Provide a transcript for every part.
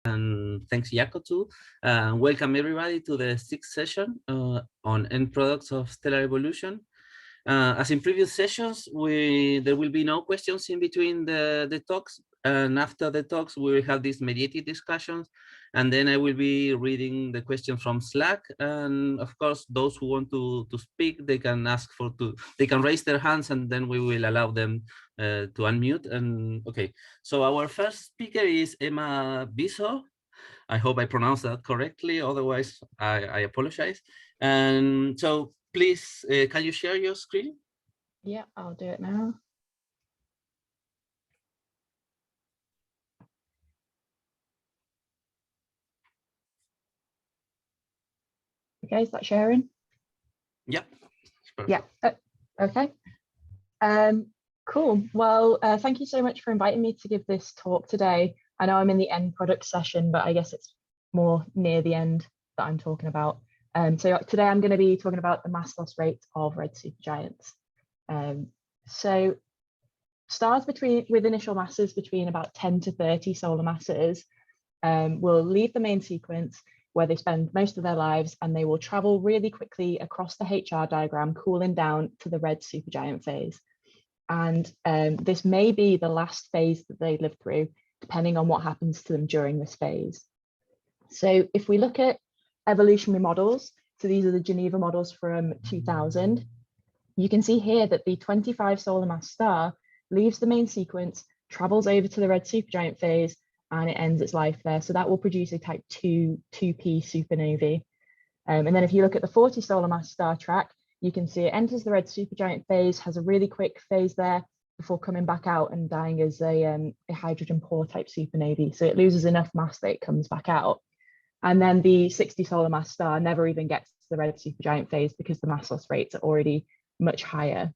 And thanks, Jaco, too. Welcome everybody to the sixth session on end products of stellar evolution. As in previous sessions, there will be no questions in between the talks. And after the talks, we will have these mediated discussions. And then I will be reading the questions from Slack. And of course, those who want to speak, they can they can raise their hands, and then we will allow them to unmute. And okay, so our first speaker is Emma Beasor. I hope I pronounced that correctly. Otherwise, I apologize. And so please, can you share your screen? Yeah, I'll do it now. Okay, is that sharing? Yeah. Yeah. Okay. Cool. Well, thank you so much for inviting me to give this talk today. I know I'm in the end product session, but I guess it's more near the end that I'm talking about. So today I'm going to be talking about the mass loss rate of red supergiants. So stars with initial masses between about 10 to 30 solar masses will leave the main sequence where they spend most of their lives, and they will travel really quickly across the HR diagram, cooling down to the red supergiant phase. And this may be the last phase that they live through, depending on what happens to them during this phase. So if we look at evolutionary models, so these are the Geneva models from 2000, you can see here that the 25 solar mass star leaves the main sequence, travels over to the red supergiant phase, and it ends its life there. So that will produce a type 2p supernovae. And then if you look at the 40 solar mass star track, you can see it enters the red supergiant phase, has a really quick phase there before coming back out and dying as a hydrogen poor type supernovae. So it loses enough mass that it comes back out. And then the 60 solar mass star never even gets to the red supergiant phase because the mass loss rates are already much higher.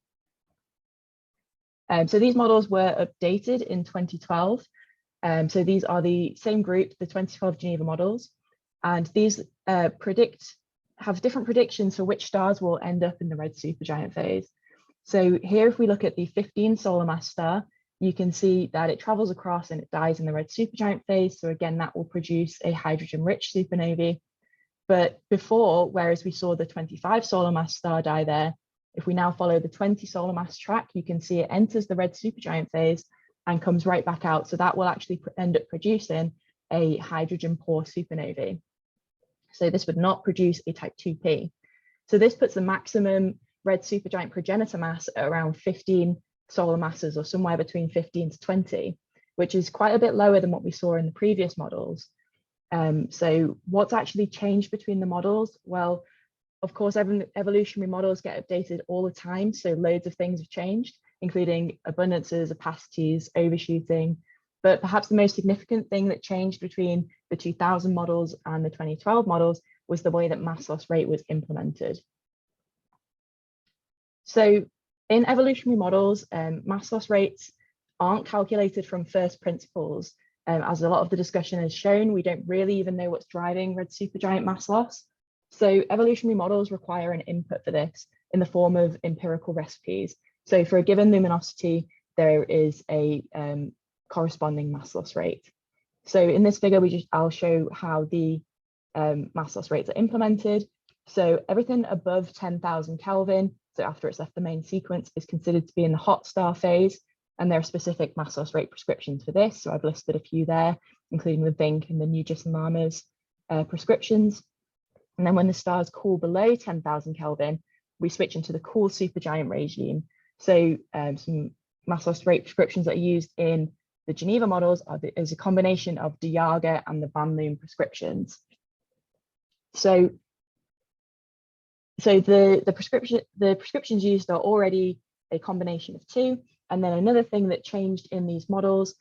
So these models were updated in 2012. So these are the same group, the 2012 Geneva models, and these have different predictions for which stars will end up in the red supergiant phase. So here, if we look at the 15 solar mass star, you can see that it travels across and it dies in the red supergiant phase. So again, that will produce a hydrogen-rich supernovae. But before, whereas we saw the 25 solar mass star die there, if we now follow the 20 solar mass track, you can see it enters the red supergiant phase and comes right back out. So that will actually end up producing a hydrogen poor supernovae. So this would not produce a type 2p. So this puts the maximum red supergiant progenitor mass at around 15 solar masses, or somewhere between 15 to 20, which is quite a bit lower than what we saw in the previous models. So what's actually changed between the models? Well, of course, evolutionary models get updated all the time. So loads of things have changed, including abundances, opacities, overshooting. But perhaps the most significant thing that changed between the 2000 models and the 2012 models was the way that mass loss rate was implemented. So in evolutionary models, mass loss rates aren't calculated from first principles. As a lot of the discussion has shown, we don't really even know what's driving red supergiant mass loss. So evolutionary models require an input for this in the form of empirical recipes. So for a given luminosity, there is a corresponding mass loss rate. So in this figure, I'll show how the mass loss rates are implemented. So everything above 10,000 Kelvin, so after it's left the main sequence, is considered to be in the hot star phase. And there are specific mass loss rate prescriptions for this. So I've listed a few there, including the Vink and the Nugis and Lamas prescriptions. And then when the stars cool below 10,000 Kelvin, we switch into the cool supergiant regime. So some mass loss rate prescriptions that are used in the Geneva models is a combination of de Jager and the Van Loon prescriptions. So the prescriptions used are already a combination of two. And then another thing that changed in these models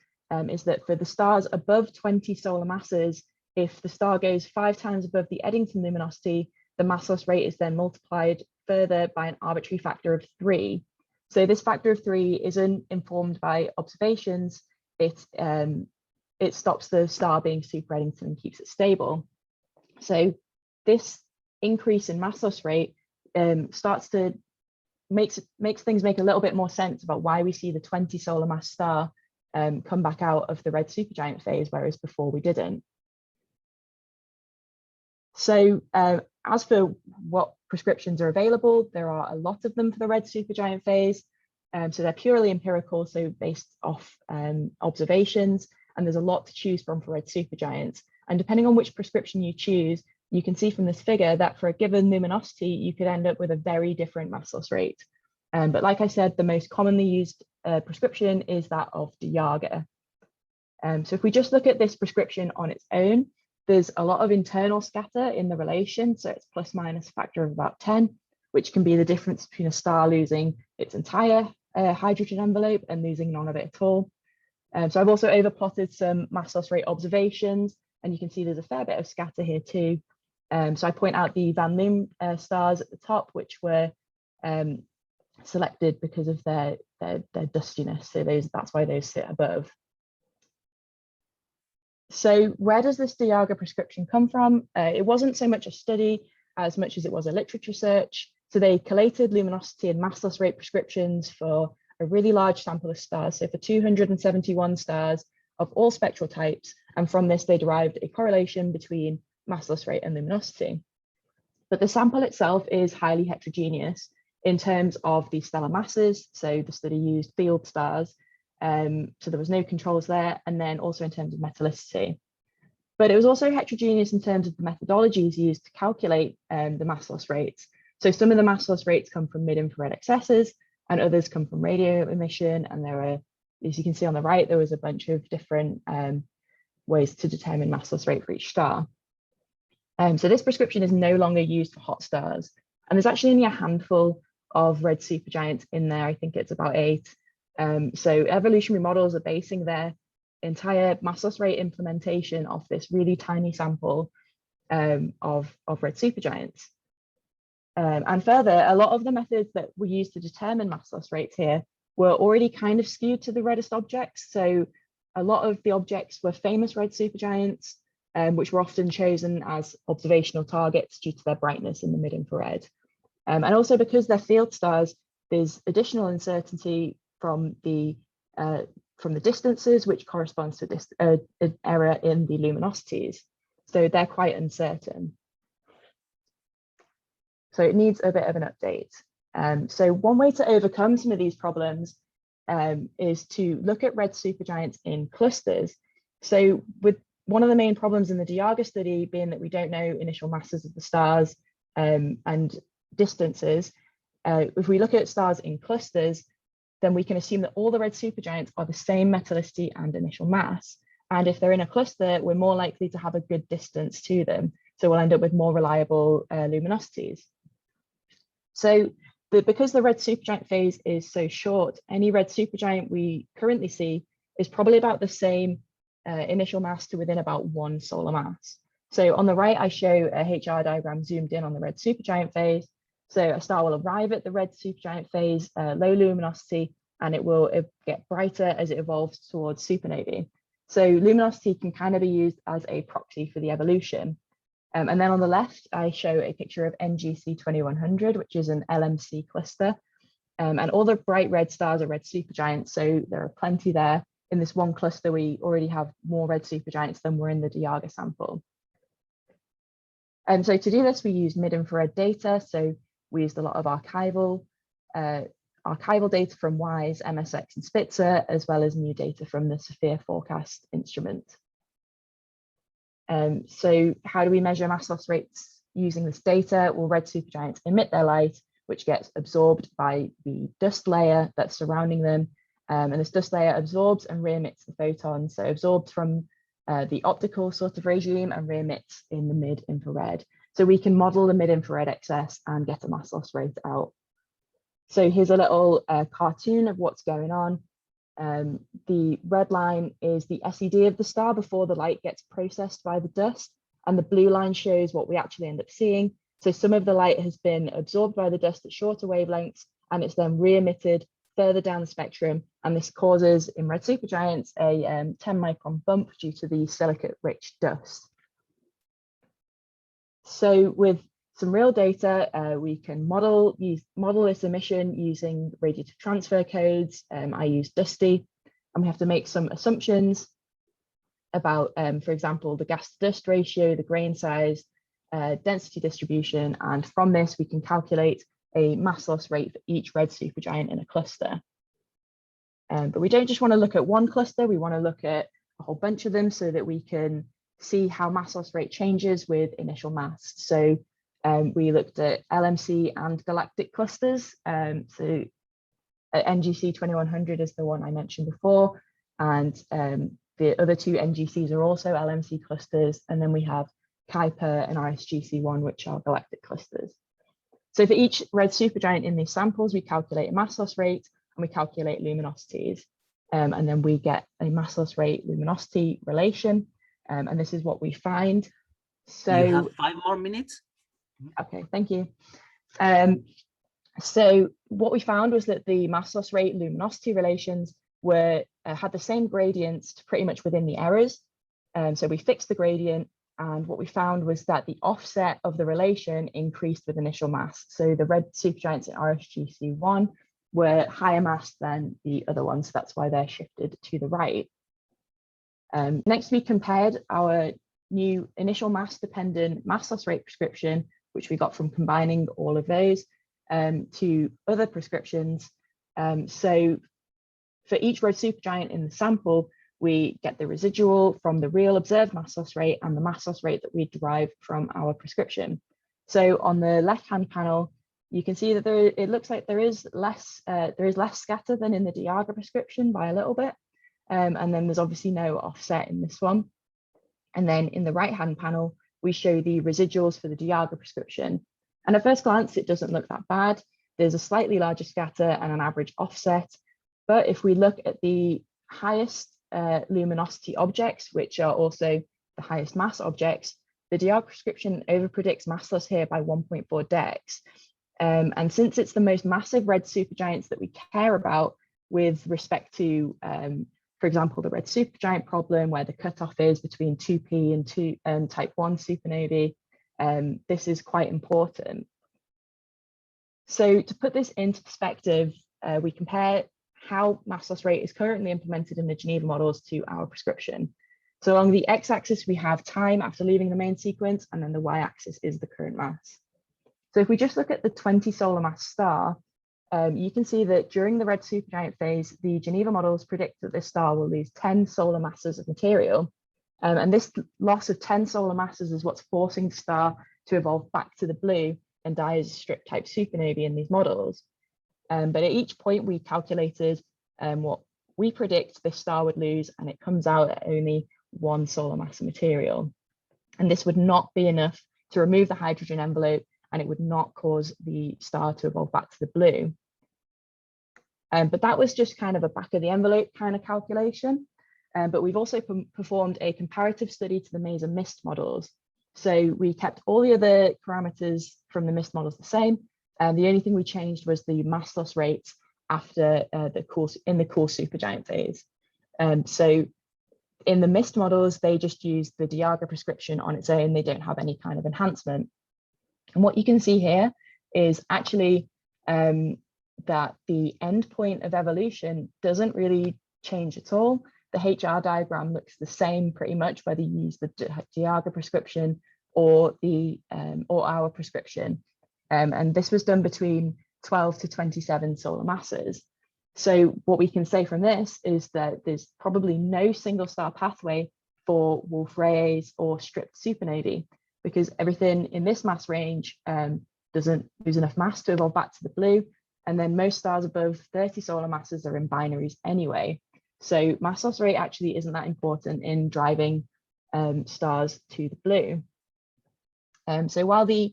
is that for the stars above 20 solar masses, if the star goes 5 times above the Eddington luminosity, the mass loss rate is then multiplied further by an arbitrary factor of 3. So this factor of 3 isn't informed by observations. It stops the star being super Eddington and keeps it stable. So this increase in mass loss rate starts to makes things make a little bit more sense about why we see the 20 solar mass star come back out of the red supergiant phase, whereas before we didn't. So as for what prescriptions are available, there are a lot of them for the red supergiant phase. So they're purely empirical, so based off observations, and there's a lot to choose from for red supergiants. And depending on which prescription you choose, you can see from this figure that for a given luminosity, you could end up with a very different mass loss rate. But like I said, the most commonly used prescription is that of Diaga. So if we just look at this prescription on its own, there's a lot of internal scatter in the relation. So it's plus minus a factor of about 10, which can be the difference between a star losing its entire hydrogen envelope and losing none of it at all. So I've also overplotted some mass loss rate observations, and you can see there's a fair bit of scatter here too. So I point out the Van Loom stars at the top, which were selected because of their dustiness. So that's why those sit above. So where does this Diaga prescription come from? It wasn't so much a study as much as it was a literature search. So they collated luminosity and mass loss rate prescriptions for a really large sample of stars. So for 271 stars of all spectral types. And from this, they derived a correlation between mass loss rate and luminosity. But the sample itself is highly heterogeneous in terms of the stellar masses. So the study used field stars. So there was no controls there, and then also in terms of metallicity. But it was also heterogeneous in terms of the methodologies used to calculate the mass loss rates. So some of the mass loss rates come from mid-infrared excesses, and others come from radio emission. And there are, as you can see on the right, there was a bunch of different ways to determine mass loss rate for each star. So this prescription is no longer used for hot stars. And there's actually only a handful of red supergiants in there. I think it's about 8. So evolutionary models are basing their entire mass loss rate implementation off this really tiny sample of red supergiants. And further, a lot of the methods that were used to determine mass loss rates here were already kind of skewed to the reddest objects. So a lot of the objects were famous red supergiants, which were often chosen as observational targets due to their brightness in the mid-infrared. And also because they're field stars, there's additional uncertainty from the distances, which corresponds to this an error in the luminosities. So they're quite uncertain. So it needs a bit of an update. So one way to overcome some of these problems is to look at red supergiants in clusters. So with one of the main problems in the Diaga study being that we don't know initial masses of the stars and distances, if we look at stars in clusters, then we can assume that all the red supergiants are the same metallicity and initial mass. And if they're in a cluster, we're more likely to have a good distance to them. So we'll end up with more reliable luminosities. So because the red supergiant phase is so short, any red supergiant we currently see is probably about the same initial mass to within about 1 solar mass. So on the right, I show a HR diagram zoomed in on the red supergiant phase. So a star will arrive at the red supergiant phase, low luminosity, and it will get brighter as it evolves towards supernovae. So luminosity can kind of be used as a proxy for the evolution. And then on the left, I show a picture of NGC 2100, which is an LMC cluster. And all the bright red stars are red supergiants, so there are plenty there. In this one cluster, we already have more red supergiants than were in the Diaga sample. And so to do this, we use mid-infrared data. So we used a lot of archival data from WISE, MSX, and Spitzer, as well as new data from the Sophia Forecast instrument. So how do we measure mass loss rates using this data? Well, red supergiants emit their light, which gets absorbed by the dust layer that's surrounding them. And this dust layer absorbs and re-emits the photons. So absorbed from the optical sort of regime and re-emits in the mid-infrared. So we can model the mid-infrared excess and get a mass loss rate out. So here's a little cartoon of what's going on. The red line is the SED of the star before the light gets processed by the dust, and the blue line shows what we actually end up seeing. So some of the light has been absorbed by the dust at shorter wavelengths, and it's then re-emitted further down the spectrum, and this causes in red supergiants a 10 micron bump due to the silicate-rich dust. So with some real data, we can model this emission using radiative transfer codes. I use Dusty, and we have to make some assumptions about, for example, the gas to dust ratio, the grain size, density distribution, and from this we can calculate a mass loss rate for each red supergiant in a cluster. But we don't just want to look at one cluster, we want to look at a whole bunch of them so that we can see how mass loss rate changes with initial mass. So we looked at LMC and galactic clusters. So NGC 2100 is the one I mentioned before, and the other two NGCs are also LMC clusters, and then we have Kuiper and RSGC1, which are galactic clusters. So for each red supergiant in these samples, we calculate a mass loss rate and we calculate luminosities, and then we get a mass loss rate luminosity relation, and this is what we find. So you have 5 more minutes. Okay, thank you. So what we found was that the mass loss rate luminosity relations were had the same gradients pretty much within the errors. So we fixed the gradient, and what we found was that the offset of the relation increased with initial mass. So the red supergiants in RSGC1 were higher mass than the other ones, so that's why they're shifted to the right. Next, we compared our new initial mass dependent mass loss rate prescription, which we got from combining all of those, to other prescriptions. So for each red supergiant in the sample, we get the residual from the real observed mass loss rate and the mass loss rate that we derive from our prescription. So on the left-hand panel, you can see that it looks like there is less scatter than in the Diagra prescription by a little bit, and then there's obviously no offset in this one. And then in the right-hand panel, we show the residuals for the Diagra prescription. And at first glance, it doesn't look that bad. There's a slightly larger scatter and an average offset. But if we look at the highest luminosity objects, which are also the highest mass objects, the Diagra prescription overpredicts mass loss here by 1.4 dex. And since it's the most massive red supergiants that we care about with respect to, for example, the red supergiant problem, where the cutoff is between 2p and type 1 supernovae, this is quite important. So to put this into perspective, we compare how mass loss rate is currently implemented in the Geneva models to our prescription. So along the x-axis, we have time after leaving the main sequence, and then the y-axis is the current mass. So if we just look at the 20 solar mass star, you can see that during the red supergiant phase, the Geneva models predict that this star will lose 10 solar masses of material. And this loss of 10 solar masses is what's forcing the star to evolve back to the blue and die as a strip type supernovae in these models. But at each point we calculated what we predict this star would lose, and it comes out at only 1 solar mass of material. And this would not be enough to remove the hydrogen envelope, and it would not cause the star to evolve back to the blue. But that was just kind of a back of the envelope kind of calculation. But we've also performed a comparative study to the maze and mist models. So we kept all the other parameters from the mist models the same. The only thing we changed was the mass loss rate after the cool supergiant phase. So in the mist models, they just use the Diagra prescription on its own. They don't have any kind of enhancement. And what you can see here is actually that the endpoint of evolution doesn't really change at all. The HR diagram looks the same pretty much, whether you use the Diagra prescription or our prescription. And this was done between 12 to 27 solar masses. So what we can say from this is that there's probably no single star pathway for Wolf-Rayet or stripped supernovae, because everything in this mass range doesn't lose enough mass to evolve back to the blue. And then most stars above 30 solar masses are in binaries anyway. So mass loss rate actually isn't that important in driving stars to the blue. So while the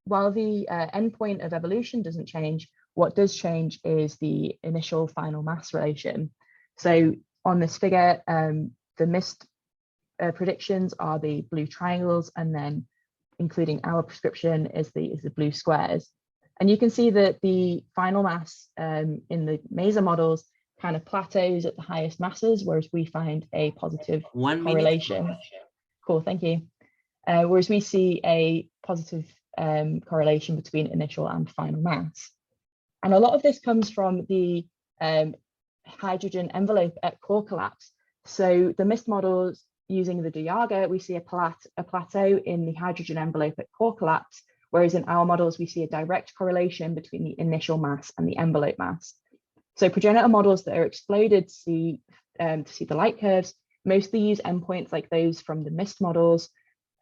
endpoint of evolution doesn't change, what does change is the initial final mass relation. So on this figure, the mist predictions are the blue triangles, and then including our prescription is the blue squares. And you can see that the final mass in the MESA models kind of plateaus at the highest masses, whereas we find a positive correlation. Cool, thank you. Whereas we see a positive correlation between initial and final mass. And a lot of this comes from the hydrogen envelope at core collapse. So the mist models using the Diaga, we see a plateau in the hydrogen envelope at core collapse, whereas in our models, we see a direct correlation between the initial mass and the envelope mass. So progenitor models that are exploded to see the light curves mostly use endpoints like those from the MIST models.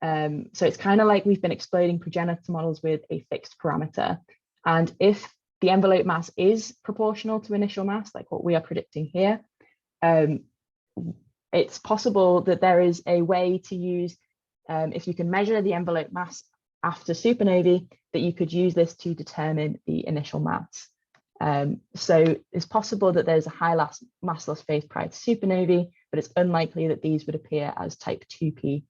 So it's kind of like we've been exploding progenitor models with a fixed parameter. And if the envelope mass is proportional to initial mass, like what we are predicting here, it's possible that there is a way to use, if you can measure the envelope mass after supernovae, that you could use this to determine the initial mass. So it's possible that there's a high mass loss phase prior to supernovae, but it's unlikely that these would appear as type 2p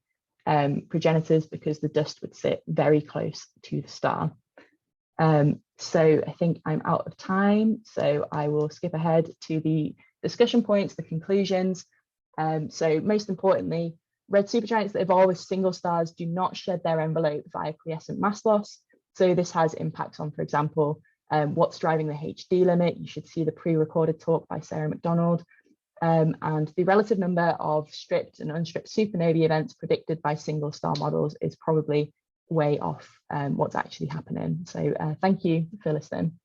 progenitors because the dust would sit very close to the star. So I think I'm out of time, so I will skip ahead to the discussion points, the conclusions. So most importantly, red supergiants that evolve as single stars do not shed their envelope via quiescent mass loss. So this has impacts on, for example, what's driving the HD limit. You should see the pre-recorded talk by Sarah McDonald. And the relative number of stripped and unstripped supernovae events predicted by single star models is probably way off what's actually happening. So thank you for listening.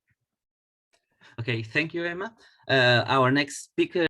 Okay, thank you, Emma. Our next speaker